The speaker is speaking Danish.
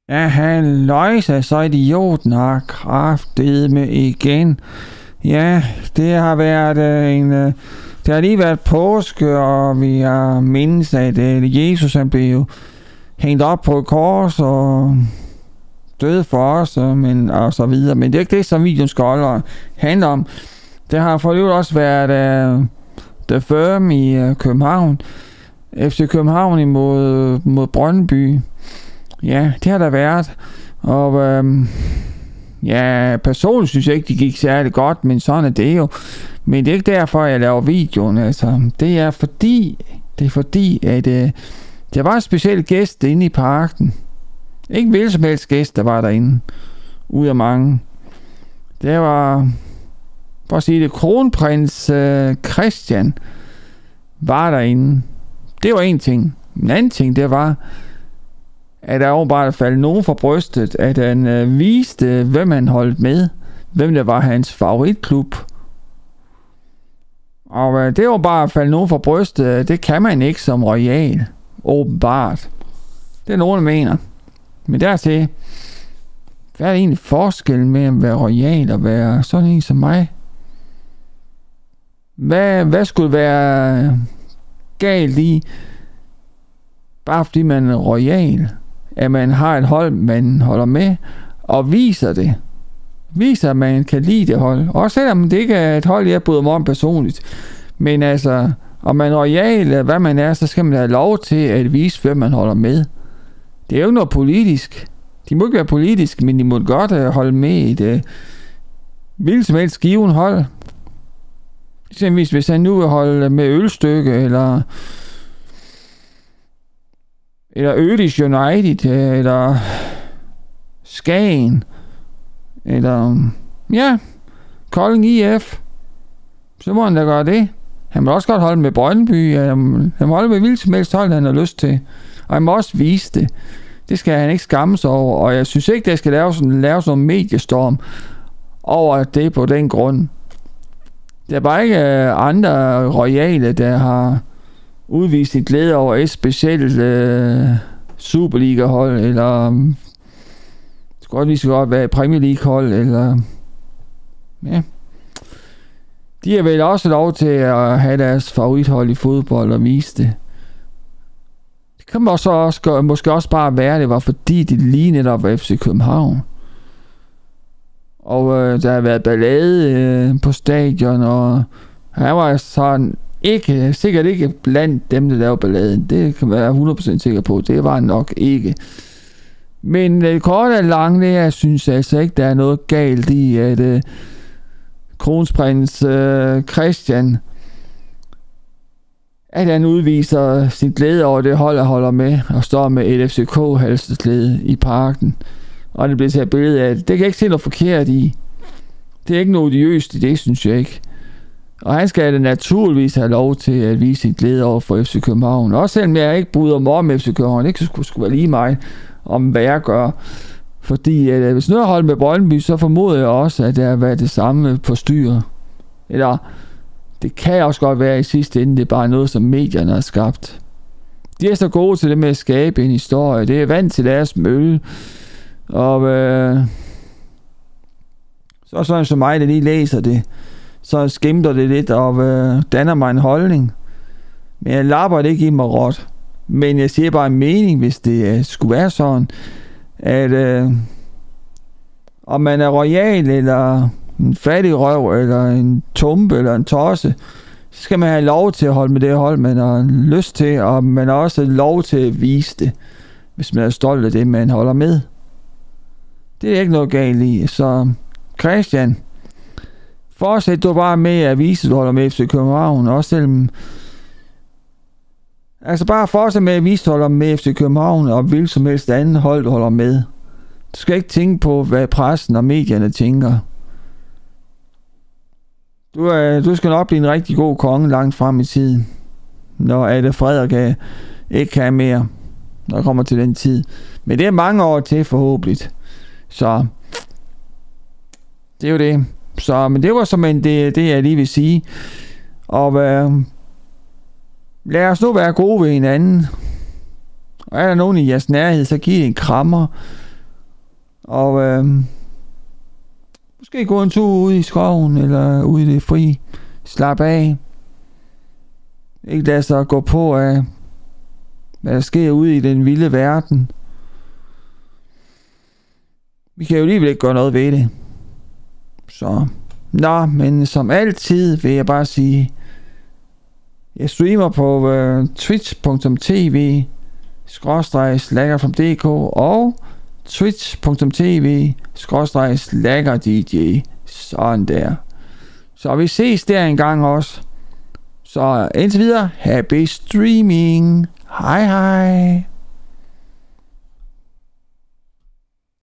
Ja, han løjser så idioten har kraftedeme igen. Ja, det har været det har lige været påske, og vi har mindes, at Jesus han blev hængt op på et kors og døde for os, og så videre. Men det er ikke det, som videoen skal handle om. Det har for øvrigt også været The Firm i København. FC København imod Brøndby. Ja, det har der været. Og ja, personligt synes jeg ikke, de gik særlig godt, men sådan er det jo. Men det er ikke derfor, jeg laver videoen. Altså, det er fordi, at der var en speciel gæst inde i parken. Ikke hvilken som helst gæst, der var derinde. Ud af mange. Det var, for at sige det, kronprins Christian var derinde. Det var en ting. En anden ting, det var, at der åbenbart faldt nogen for brystet, at han viste, hvem han holdt med. Hvem der var hans favoritklub. Og det var bare faldt nogen for brystet. Det kan man ikke som royal. Åbenbart. Det er nogen, der mener. Men dertil, hvad er det egentlig forskellen mellem at være royal og være sådan en som mig? Hvad skulle være galt i, bare fordi man er royal, at man har et hold, man holder med, og viser det. Viser, at man kan lide det hold. Også selvom det ikke er et hold, jeg bryder mig om personligt. Men altså, om man er royal, eller hvad man er, så skal man have lov til at vise, hvem man holder med. Det er jo ikke noget politisk. De må ikke være politisk, men de må godt holde med i et hvilket som helst given hold. Eksempelvis, hvis han nu vil holde med Ølstykke, eller Ødish United, eller Skagen, eller ja, Kolding IF, så må han da gøre det. Han må også godt holde med Brøndby, han må holde med hvilket som helst hold, han har lyst til. Og han må også vise det. Det skal han ikke skamme sig over, og jeg synes ikke, der skal lave sådan en mediestorm over det på den grund. Der er bare ikke andre royale, der har udvist en glæde over et specielt Superliga-hold, eller det skulle lige så godt være et Premier League-hold, eller ja. De har vel også lov til at have deres favorithold i fodbold og vise det. Det kan måske også bare være, det var fordi det lige netop var FC København. Og der har været ballade på stadion, og han var sådan sikkert ikke blandt dem, der lavede balladen. Det kan være 100% sikker på. Det var han nok ikke. Men kort og langt, jeg synes altså ikke, der er noget galt i, at kronprins Christian, at han udviser sin glæde over det hold, der holder med, og står med et FCK-halseslæde i parken. Og det bliver taget billede af det. Det kan jeg ikke se noget forkert i. Det er ikke noget odiøst i det, synes jeg ikke. Og han skal da naturligvis have lov til at vise sin glæde over for FC København. Også selvom jeg ikke bryder mig om FC København. Det skulle være lige mig om, hvad jeg gør. Fordi hvis noget holdt med Brøndby, så formoder jeg også, at det har været det samme på styret. Eller det kan også godt være i sidste ende, det er bare noget, som medierne har skabt. De er så gode til det med at skabe en historie. Det er vant til deres mølle. Og så sådan som mig, der lige læser det, så skimter det lidt og danner mig en holdning. Men jeg lapper det ikke i mig råt. Men jeg siger bare en mening, hvis det skulle være sådan, at om man er royal, eller en fattig røv, eller en tumpe, eller en tosse, så skal man have lov til at holde med det hold, man har lyst til, og man har også lov til at vise det, hvis man er stolt af det, man holder med. Det er ikke noget galt i. Så Christian, fortsæt du bare med at vise, at du holder med FC København, også selvom altså bare fortsæt med at vise, at du holder med FC København, og hvilket som helst andet hold, du holder med. Du skal ikke tænke på, hvad pressen og medierne tænker. Du skal nok blive en rigtig god konge langt frem i tiden, når Adde Frederik ikke kan mere, når jeg kommer til den tid. Men det er mange år til forhåbentlig. Så det er jo det. Så, men det var simpelthen det jeg lige vil sige. Og lad os nu være gode ved hinanden. Og er der nogen i jeres nærhed, så giv en krammer. Og måske gå en tur ude i skoven, eller ude i det fri. Slap af. Ikke lade sig gå på af, hvad der sker ude i den vilde verden. Vi kan jo alligevel ikke gøre noget ved det. Så, men som altid vil jeg bare sige, jeg streamer på twitch.tv/slagger.dk og twitch.tv/slaggerdj. Sådan der. Så vi ses der en gang også. Så indtil videre, happy streaming. Hej hej.